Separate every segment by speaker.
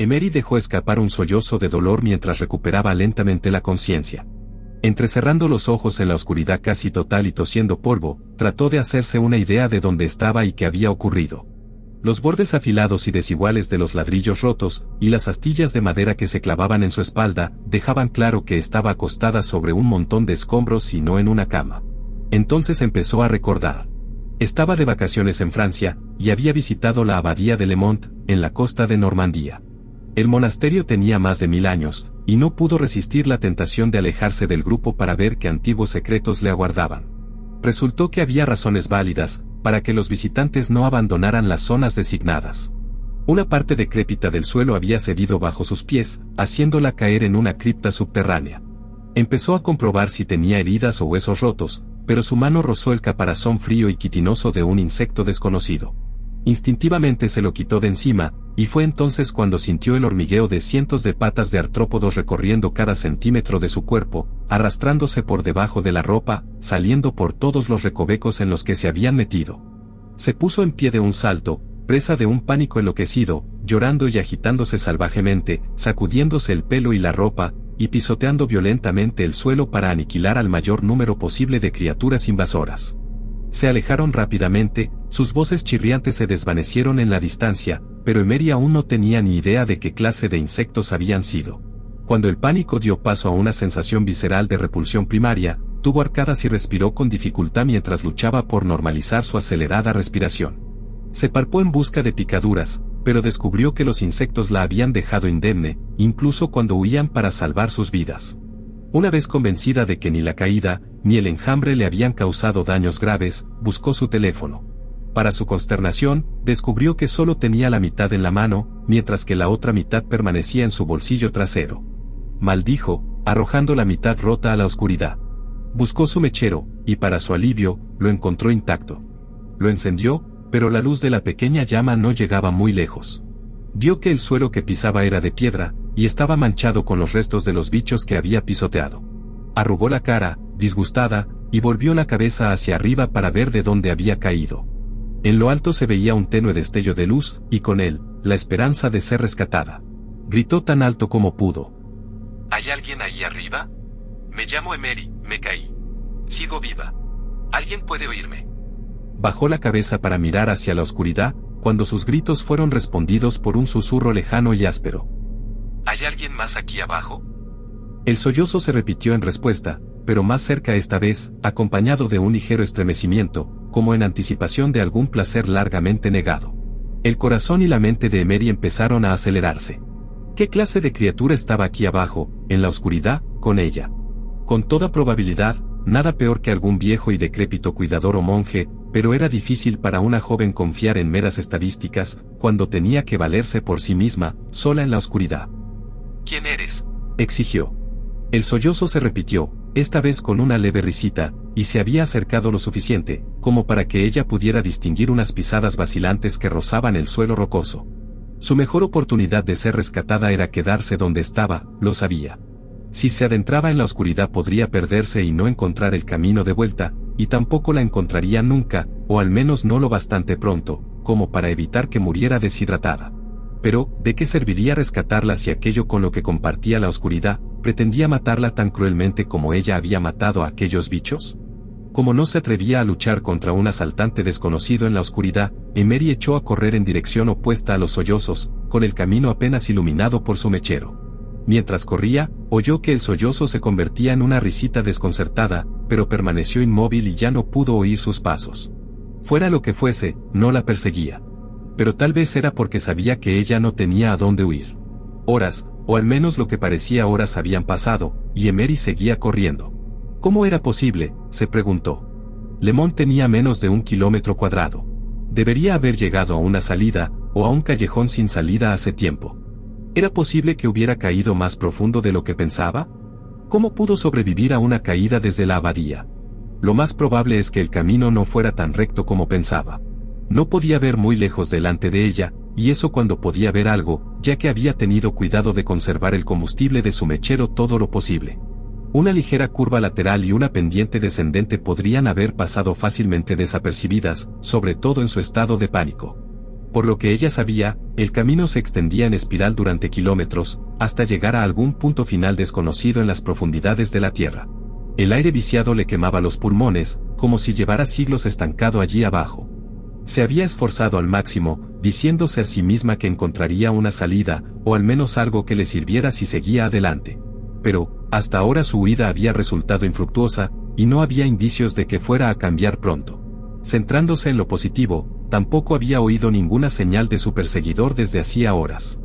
Speaker 1: Emery dejó escapar un sollozo de dolor mientras recuperaba lentamente la conciencia. Entrecerrando los ojos en la oscuridad casi total y tosiendo polvo, trató de hacerse una idea de dónde estaba y qué había ocurrido. Los bordes afilados y desiguales de los ladrillos rotos, y las astillas de madera que se clavaban en su espalda, dejaban claro que estaba acostada sobre un montón de escombros y no en una cama. Entonces empezó a recordar. Estaba de vacaciones en Francia, y había visitado la abadía de Le Mont, en la costa de Normandía. El monasterio tenía más de 1000 años, y no pudo resistir la tentación de alejarse del grupo para ver qué antiguos secretos le aguardaban. Resultó que había razones válidas para que los visitantes no abandonaran las zonas designadas. Una parte decrépita del suelo había cedido bajo sus pies, haciéndola caer en una cripta subterránea. Empezó a comprobar si tenía heridas o huesos rotos, pero su mano rozó el caparazón frío y quitinoso de un insecto desconocido. Instintivamente se lo quitó de encima, y fue entonces cuando sintió el hormigueo de cientos de patas de artrópodos recorriendo cada centímetro de su cuerpo, arrastrándose por debajo de la ropa, saliendo por todos los recovecos en los que se habían metido. Se puso en pie de un salto, presa de un pánico enloquecido, llorando y agitándose salvajemente, sacudiéndose el pelo y la ropa, y pisoteando violentamente el suelo para aniquilar al mayor número posible de criaturas invasoras. Se alejaron rápidamente, sus voces chirriantes se desvanecieron en la distancia, pero Emery aún no tenía ni idea de qué clase de insectos habían sido. Cuando el pánico dio paso a una sensación visceral de repulsión primaria, tuvo arcadas y respiró con dificultad mientras luchaba por normalizar su acelerada respiración. Se palpó en busca de picaduras, pero descubrió que los insectos la habían dejado indemne, incluso cuando huían para salvar sus vidas. Una vez convencida de que ni la caída, ni el enjambre le habían causado daños graves, buscó su teléfono. Para su consternación, descubrió que solo tenía la mitad en la mano, mientras que la otra mitad permanecía en su bolsillo trasero. Maldijo, arrojando la mitad rota a la oscuridad. Buscó su mechero, y para su alivio, lo encontró intacto. Lo encendió, pero la luz de la pequeña llama no llegaba muy lejos. Vio que el suelo que pisaba era de piedra, y estaba manchado con los restos de los bichos que había pisoteado. Arrugó la cara, disgustada, y volvió la cabeza hacia arriba para ver de dónde había caído. En lo alto se veía un tenue destello de luz, y con él, la esperanza de ser rescatada. Gritó tan alto como pudo. ¿Hay alguien ahí arriba? Me llamo Emery, me caí. Sigo viva. ¿Alguien puede oírme? Bajó la cabeza para mirar hacia la oscuridad, cuando sus gritos fueron respondidos por un susurro lejano y áspero. ¿Hay alguien más aquí abajo? El sollozo se repitió en respuesta, pero más cerca esta vez, acompañado de un ligero estremecimiento, como en anticipación de algún placer largamente negado. El corazón y la mente de Emery empezaron a acelerarse. ¿Qué clase de criatura estaba aquí abajo, en la oscuridad, con ella? Con toda probabilidad, nada peor que algún viejo y decrépito cuidador o monje, pero era difícil para una joven confiar en meras estadísticas, cuando tenía que valerse por sí misma, sola en la oscuridad. ¿Quién eres?, exigió. El sollozo se repitió, esta vez con una leve risita, y se había acercado lo suficiente, como para que ella pudiera distinguir unas pisadas vacilantes que rozaban el suelo rocoso. Su mejor oportunidad de ser rescatada era quedarse donde estaba, lo sabía. Si se adentraba en la oscuridad podría perderse y no encontrar el camino de vuelta, y tampoco la encontraría nunca, o al menos no lo bastante pronto, como para evitar que muriera deshidratada. Pero, ¿de qué serviría rescatarla si aquello con lo que compartía la oscuridad, pretendía matarla tan cruelmente como ella había matado a aquellos bichos? Como no se atrevía a luchar contra un asaltante desconocido en la oscuridad, Emery echó a correr en dirección opuesta a los sollozos, con el camino apenas iluminado por su mechero. Mientras corría, oyó que el sollozo se convertía en una risita desconcertada, pero permaneció inmóvil y ya no pudo oír sus pasos. Fuera lo que fuese, no la perseguía. Pero tal vez era porque sabía que ella no tenía a dónde huir. Horas, o al menos lo que parecía horas habían pasado, y Emery seguía corriendo. ¿Cómo era posible?, se preguntó. Le Mont tenía menos de 1 kilómetro cuadrado. Debería haber llegado a una salida, o a un callejón sin salida hace tiempo. ¿Era posible que hubiera caído más profundo de lo que pensaba? ¿Cómo pudo sobrevivir a una caída desde la abadía? Lo más probable es que el camino no fuera tan recto como pensaba. No podía ver muy lejos delante de ella, y eso cuando podía ver algo, ya que había tenido cuidado de conservar el combustible de su mechero todo lo posible. Una ligera curva lateral y una pendiente descendente podrían haber pasado fácilmente desapercibidas, sobre todo en su estado de pánico. Por lo que ella sabía, el camino se extendía en espiral durante kilómetros, hasta llegar a algún punto final desconocido en las profundidades de la Tierra. El aire viciado le quemaba los pulmones, como si llevara siglos estancado allí abajo. Se había esforzado al máximo, diciéndose a sí misma que encontraría una salida, o al menos algo que le sirviera si seguía adelante. Pero, hasta ahora su huida había resultado infructuosa, y no había indicios de que fuera a cambiar pronto. Centrándose en lo positivo, tampoco había oído ninguna señal de su perseguidor desde hacía horas.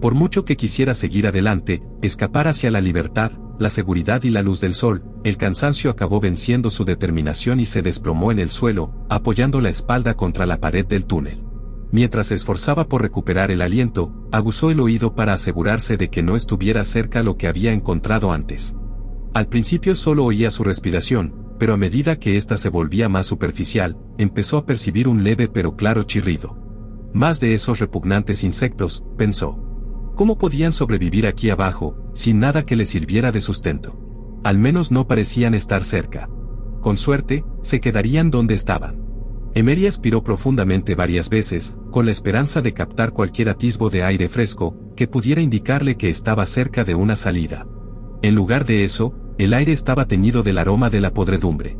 Speaker 1: Por mucho que quisiera seguir adelante, escapar hacia la libertad, la seguridad y la luz del sol, el cansancio acabó venciendo su determinación y se desplomó en el suelo, apoyando la espalda contra la pared del túnel. Mientras se esforzaba por recuperar el aliento, aguzó el oído para asegurarse de que no estuviera cerca lo que había encontrado antes. Al principio solo oía su respiración, pero a medida que ésta se volvía más superficial, empezó a percibir un leve pero claro chirrido. Más de esos repugnantes insectos, pensó. ¿Cómo podían sobrevivir aquí abajo, sin nada que les sirviera de sustento? Al menos no parecían estar cerca. Con suerte, se quedarían donde estaban. Emery aspiró profundamente varias veces, con la esperanza de captar cualquier atisbo de aire fresco, que pudiera indicarle que estaba cerca de una salida. En lugar de eso, el aire estaba teñido del aroma de la podredumbre.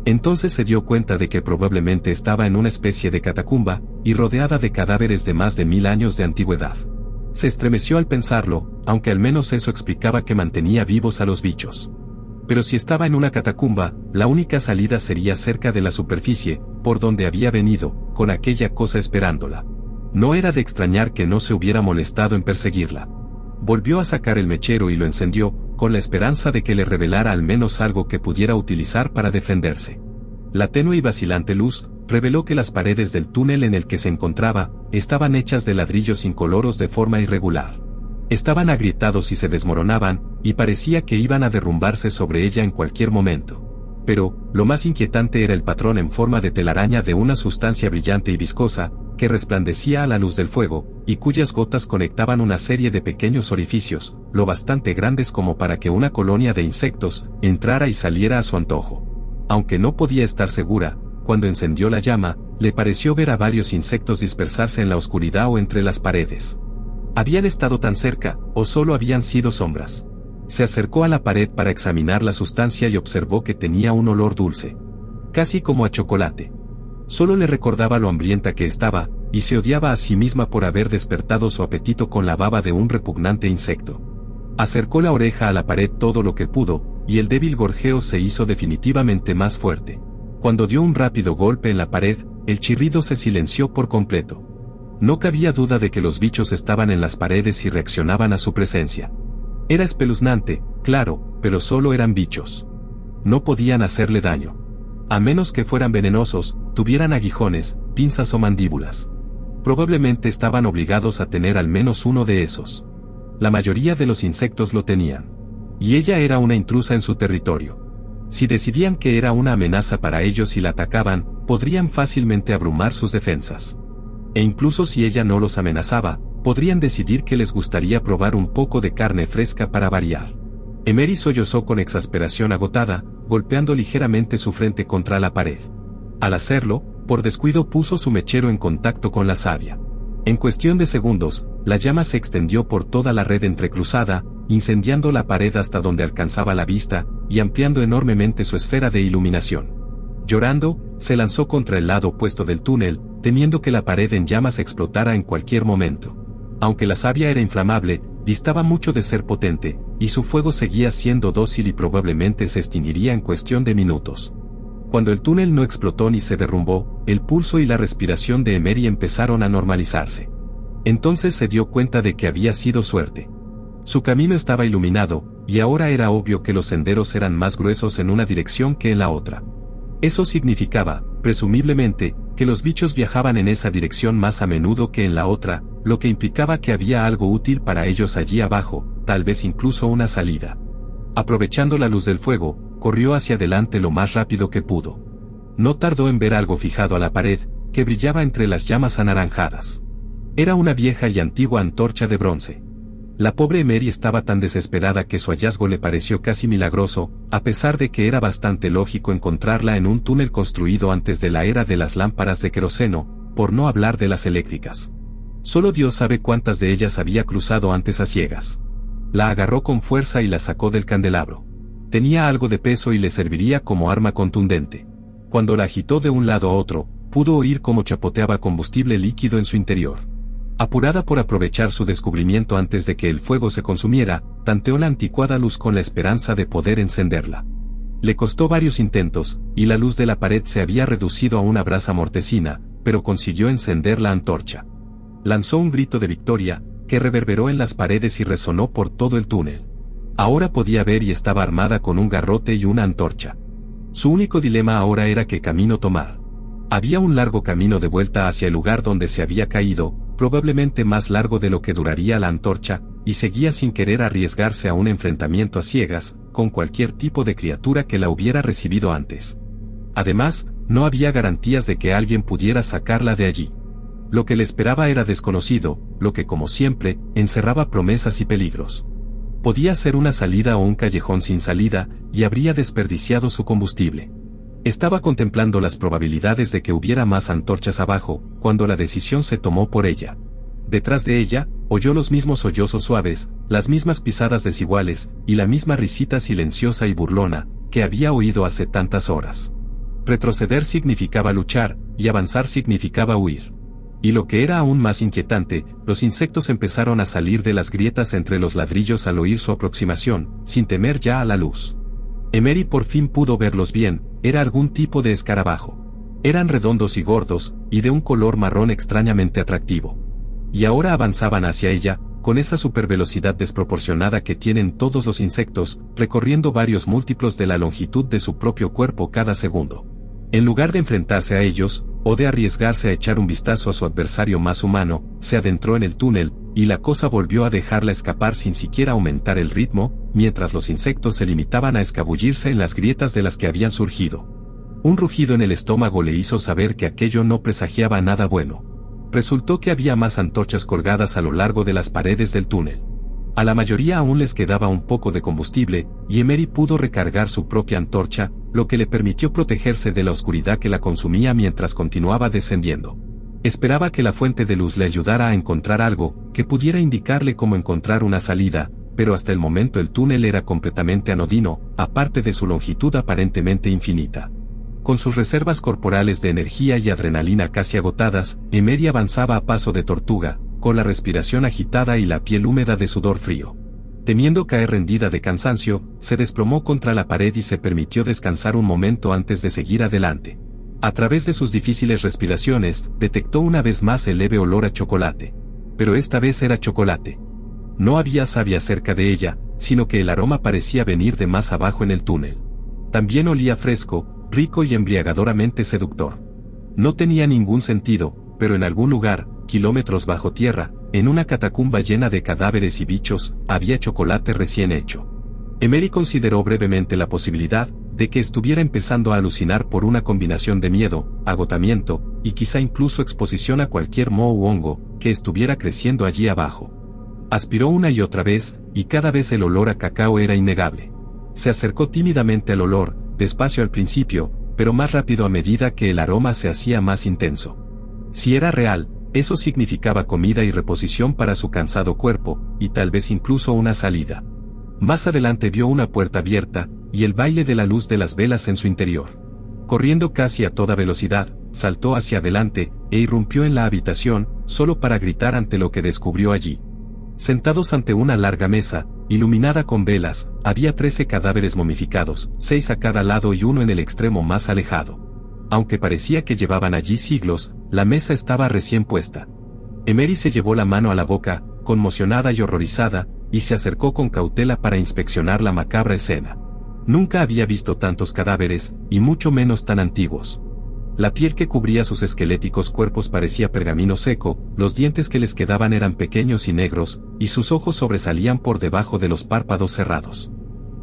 Speaker 1: Entonces se dio cuenta de que probablemente estaba en una especie de catacumba, y rodeada de cadáveres de más de 1000 años de antigüedad. Se estremeció al pensarlo, aunque al menos eso explicaba que mantenía vivos a los bichos. Pero si estaba en una catacumba, la única salida sería cerca de la superficie, por donde había venido, con aquella cosa esperándola. No era de extrañar que no se hubiera molestado en perseguirla. Volvió a sacar el mechero y lo encendió, con la esperanza de que le revelara al menos algo que pudiera utilizar para defenderse. La tenue y vacilante luz reveló que las paredes del túnel en el que se encontraba estaban hechas de ladrillos incoloros de forma irregular. Estaban agrietados y se desmoronaban, y parecía que iban a derrumbarse sobre ella en cualquier momento. Pero, lo más inquietante era el patrón en forma de telaraña de una sustancia brillante y viscosa, que resplandecía a la luz del fuego, y cuyas gotas conectaban una serie de pequeños orificios, lo bastante grandes como para que una colonia de insectos entrara y saliera a su antojo. Aunque no podía estar segura, cuando encendió la llama, le pareció ver a varios insectos dispersarse en la oscuridad o entre las paredes. ¿Habían estado tan cerca, o solo habían sido sombras? Se acercó a la pared para examinar la sustancia y observó que tenía un olor dulce. Casi como a chocolate. Solo le recordaba lo hambrienta que estaba, y se odiaba a sí misma por haber despertado su apetito con la baba de un repugnante insecto. Acercó la oreja a la pared todo lo que pudo, y el débil gorjeo se hizo definitivamente más fuerte. Cuando dio un rápido golpe en la pared, el chirrido se silenció por completo. No cabía duda de que los bichos estaban en las paredes y reaccionaban a su presencia. Era espeluznante, claro, pero solo eran bichos. No podían hacerle daño. A menos que fueran venenosos, tuvieran aguijones, pinzas o mandíbulas. Probablemente estaban obligados a tener al menos uno de esos. La mayoría de los insectos lo tenían. Y ella era una intrusa en su territorio. Si decidían que era una amenaza para ellos y la atacaban, podrían fácilmente abrumar sus defensas. E incluso si ella no los amenazaba, podrían decidir que les gustaría probar un poco de carne fresca para variar. Emery sollozó con exasperación agotada, golpeando ligeramente su frente contra la pared. Al hacerlo, por descuido puso su mechero en contacto con la savia. En cuestión de segundos, la llama se extendió por toda la red entrecruzada, incendiando la pared hasta donde alcanzaba la vista, y ampliando enormemente su esfera de iluminación. Llorando, se lanzó contra el lado opuesto del túnel, temiendo que la pared en llamas explotara en cualquier momento. Aunque la savia era inflamable, distaba mucho de ser potente, y su fuego seguía siendo dócil y probablemente se extinguiría en cuestión de minutos. Cuando el túnel no explotó ni se derrumbó, el pulso y la respiración de Emery empezaron a normalizarse. Entonces se dio cuenta de que había sido suerte. Su camino estaba iluminado, y ahora era obvio que los senderos eran más gruesos en una dirección que en la otra. Eso significaba, presumiblemente, que los bichos viajaban en esa dirección más a menudo que en la otra, lo que implicaba que había algo útil para ellos allí abajo, tal vez incluso una salida. Aprovechando la luz del fuego, corrió hacia adelante lo más rápido que pudo. No tardó en ver algo fijado a la pared, que brillaba entre las llamas anaranjadas. Era una vieja y antigua antorcha de bronce. La pobre Emery estaba tan desesperada que su hallazgo le pareció casi milagroso, a pesar de que era bastante lógico encontrarla en un túnel construido antes de la era de las lámparas de queroseno, por no hablar de las eléctricas. Solo Dios sabe cuántas de ellas había cruzado antes a ciegas. La agarró con fuerza y la sacó del candelabro. Tenía algo de peso y le serviría como arma contundente. Cuando la agitó de un lado a otro, pudo oír cómo chapoteaba combustible líquido en su interior. Apurada por aprovechar su descubrimiento antes de que el fuego se consumiera, tanteó la anticuada luz con la esperanza de poder encenderla. Le costó varios intentos, y la luz de la pared se había reducido a una brasa mortecina, pero consiguió encender la antorcha. Lanzó un grito de victoria, que reverberó en las paredes y resonó por todo el túnel. Ahora podía ver y estaba armada con un garrote y una antorcha. Su único dilema ahora era qué camino tomar. Había un largo camino de vuelta hacia el lugar donde se había caído, probablemente más largo de lo que duraría la antorcha, y seguía sin querer arriesgarse a un enfrentamiento a ciegas, con cualquier tipo de criatura que la hubiera recibido antes. Además, no había garantías de que alguien pudiera sacarla de allí. Lo que le esperaba era desconocido, lo que como siempre, encerraba promesas y peligros. Podía ser una salida o un callejón sin salida, y habría desperdiciado su combustible. Estaba contemplando las probabilidades de que hubiera más antorchas abajo, cuando la decisión se tomó por ella. Detrás de ella, oyó los mismos sollozos suaves, las mismas pisadas desiguales, y la misma risita silenciosa y burlona, que había oído hace tantas horas. Retroceder significaba luchar, y avanzar significaba huir. Y lo que era aún más inquietante, los insectos empezaron a salir de las grietas entre los ladrillos al oír su aproximación, sin temer ya a la luz. Emery por fin pudo verlos bien, era algún tipo de escarabajo. Eran redondos y gordos, y de un color marrón extrañamente atractivo. Y ahora avanzaban hacia ella, con esa supervelocidad desproporcionada que tienen todos los insectos, recorriendo varios múltiplos de la longitud de su propio cuerpo cada segundo. En lugar de enfrentarse a ellos, o de arriesgarse a echar un vistazo a su adversario más humano, se adentró en el túnel, y la cosa volvió a dejarla escapar sin siquiera aumentar el ritmo, mientras los insectos se limitaban a escabullirse en las grietas de las que habían surgido. Un rugido en el estómago le hizo saber que aquello no presagiaba nada bueno. Resultó que había más antorchas colgadas a lo largo de las paredes del túnel. A la mayoría aún les quedaba un poco de combustible, y Emery pudo recargar su propia antorcha, lo que le permitió protegerse de la oscuridad que la consumía mientras continuaba descendiendo. Esperaba que la fuente de luz le ayudara a encontrar algo, que pudiera indicarle cómo encontrar una salida, pero hasta el momento el túnel era completamente anodino, aparte de su longitud aparentemente infinita. Con sus reservas corporales de energía y adrenalina casi agotadas, Emery avanzaba a paso de tortuga, con la respiración agitada y la piel húmeda de sudor frío. Temiendo caer rendida de cansancio, se desplomó contra la pared y se permitió descansar un momento antes de seguir adelante. A través de sus difíciles respiraciones, detectó una vez más el leve olor a chocolate. Pero esta vez era chocolate. No había savia cerca de ella, sino que el aroma parecía venir de más abajo en el túnel. También olía fresco, rico y embriagadoramente seductor. No tenía ningún sentido, pero en algún lugar, kilómetros bajo tierra, en una catacumba llena de cadáveres y bichos, había chocolate recién hecho. Emery consideró brevemente la posibilidad de que estuviera empezando a alucinar por una combinación de miedo, agotamiento, y quizá incluso exposición a cualquier moho u hongo que estuviera creciendo allí abajo. Aspiró una y otra vez, y cada vez el olor a cacao era innegable. Se acercó tímidamente al olor, despacio al principio, pero más rápido a medida que el aroma se hacía más intenso. Si era real, eso significaba comida y reposición para su cansado cuerpo, y tal vez incluso una salida. Más adelante vio una puerta abierta, y el baile de la luz de las velas en su interior. Corriendo casi a toda velocidad, saltó hacia adelante, e irrumpió en la habitación, solo para gritar ante lo que descubrió allí. Sentados ante una larga mesa, iluminada con velas, había 13 cadáveres momificados, 6 a cada lado y uno en el extremo más alejado. Aunque parecía que llevaban allí siglos, la mesa estaba recién puesta. Emery se llevó la mano a la boca, conmocionada y horrorizada, y se acercó con cautela para inspeccionar la macabra escena. Nunca había visto tantos cadáveres, y mucho menos tan antiguos. La piel que cubría sus esqueléticos cuerpos parecía pergamino seco, los dientes que les quedaban eran pequeños y negros, y sus ojos sobresalían por debajo de los párpados cerrados.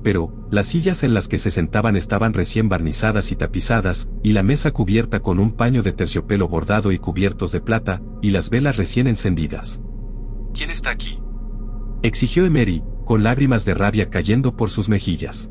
Speaker 1: Pero, las sillas en las que se sentaban estaban recién barnizadas y tapizadas, y la mesa cubierta con un paño de terciopelo bordado y cubiertos de plata, y las velas recién encendidas.
Speaker 2: ¿Quién está aquí?,
Speaker 1: exigió Emery, con lágrimas de rabia cayendo por sus mejillas.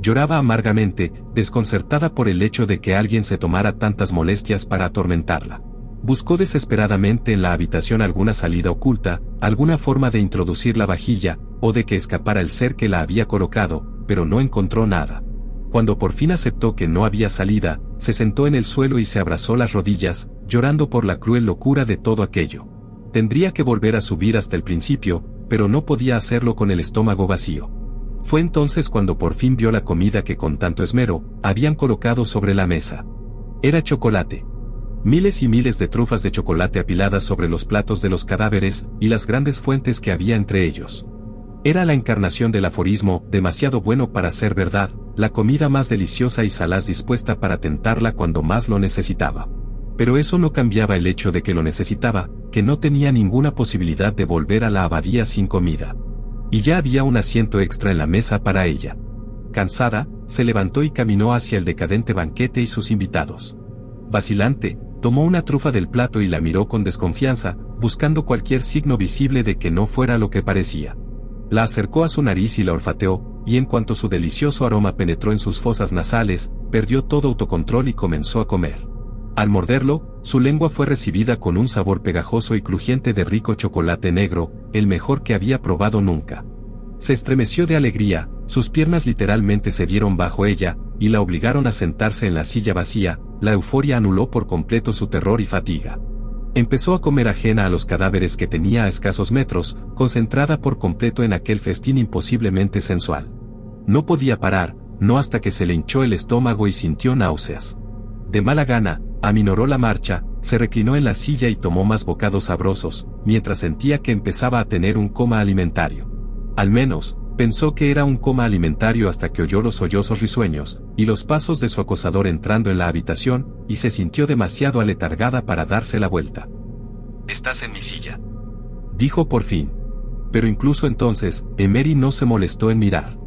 Speaker 1: Lloraba amargamente, desconcertada por el hecho de que alguien se tomara tantas molestias para atormentarla. Buscó desesperadamente en la habitación alguna salida oculta, alguna forma de introducir la vajilla, o de que escapara el ser que la había colocado, pero no encontró nada. Cuando por fin aceptó que no había salida, se sentó en el suelo y se abrazó las rodillas, llorando por la cruel locura de todo aquello. Tendría que volver a subir hasta el principio, pero no podía hacerlo con el estómago vacío. Fue entonces cuando por fin vio la comida que con tanto esmero habían colocado sobre la mesa. Era chocolate. Miles y miles de trufas de chocolate apiladas sobre los platos de los cadáveres y las grandes fuentes que había entre ellos. Era la encarnación del aforismo, demasiado bueno para ser verdad, la comida más deliciosa y salaz dispuesta para tentarla cuando más lo necesitaba. Pero eso no cambiaba el hecho de que lo necesitaba, que no tenía ninguna posibilidad de volver a la abadía sin comida. Y ya había un asiento extra en la mesa para ella. Cansada, se levantó y caminó hacia el decadente banquete y sus invitados. Vacilante, tomó una trufa del plato y la miró con desconfianza, buscando cualquier signo visible de que no fuera lo que parecía. La acercó a su nariz y la olfateó, y en cuanto su delicioso aroma penetró en sus fosas nasales, perdió todo autocontrol y comenzó a comer. Al morderlo, su lengua fue recibida con un sabor pegajoso y crujiente de rico chocolate negro, el mejor que había probado nunca. Se estremeció de alegría, sus piernas literalmente se dieron bajo ella, y la obligaron a sentarse en la silla vacía. La euforia anuló por completo su terror y fatiga. Empezó a comer ajena a los cadáveres que tenía a escasos metros, concentrada por completo en aquel festín imposiblemente sensual. No podía parar, no hasta que se le hinchó el estómago y sintió náuseas. De mala gana, aminoró la marcha, se reclinó en la silla y tomó más bocados sabrosos, mientras sentía que empezaba a tener un coma alimentario. Al menos, pensó que era un coma alimentario hasta que oyó los sollozos risueños, y los pasos de su acosador entrando en la habitación, y se sintió demasiado aletargada para darse la vuelta. «Estás en mi silla», dijo por fin. Pero incluso entonces, Emery no se molestó en mirar.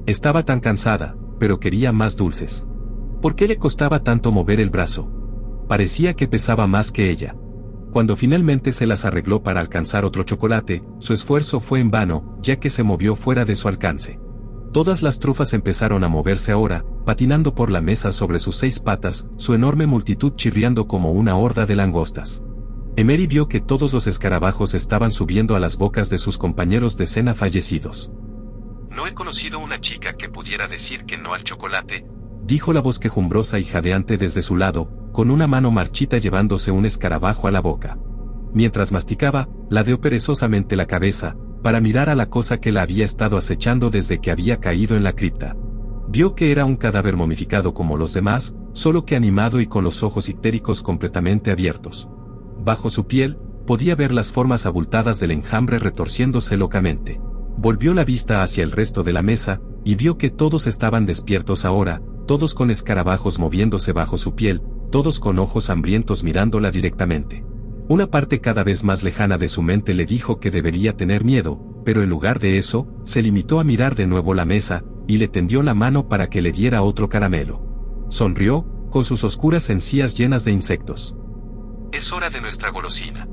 Speaker 1: Estaba tan cansada, pero quería más dulces. ¿Por qué le costaba tanto mover el brazo? Parecía que pesaba más que ella. Cuando finalmente se las arregló para alcanzar otro chocolate, su esfuerzo fue en vano, ya que se movió fuera de su alcance. Todas las trufas empezaron a moverse ahora, patinando por la mesa sobre sus 6 patas, su enorme multitud chirriando como una horda de langostas. Emery vio que todos los escarabajos estaban subiendo a las bocas de sus compañeros de cena fallecidos. «No he conocido una chica que pudiera decir que no al chocolate», dijo la voz quejumbrosa y jadeante desde su lado, con una mano marchita llevándose un escarabajo a la boca. Mientras masticaba, ladeó perezosamente la cabeza, para mirar a la cosa que la había estado acechando desde que había caído en la cripta. Vio que era un cadáver momificado como los demás, solo que animado y con los ojos ictéricos completamente abiertos. Bajo su piel, podía ver las formas abultadas del enjambre retorciéndose locamente. Volvió la vista hacia el resto de la mesa, y vio que todos estaban despiertos ahora, todos con escarabajos moviéndose bajo su piel, todos con ojos hambrientos mirándola directamente. Una parte cada vez más lejana de su mente le dijo que debería tener miedo, pero en lugar de eso, se limitó a mirar de nuevo la mesa, y le tendió la mano para que le diera otro caramelo. Sonrió, con sus oscuras encías llenas de insectos. «Es hora de nuestra golosina».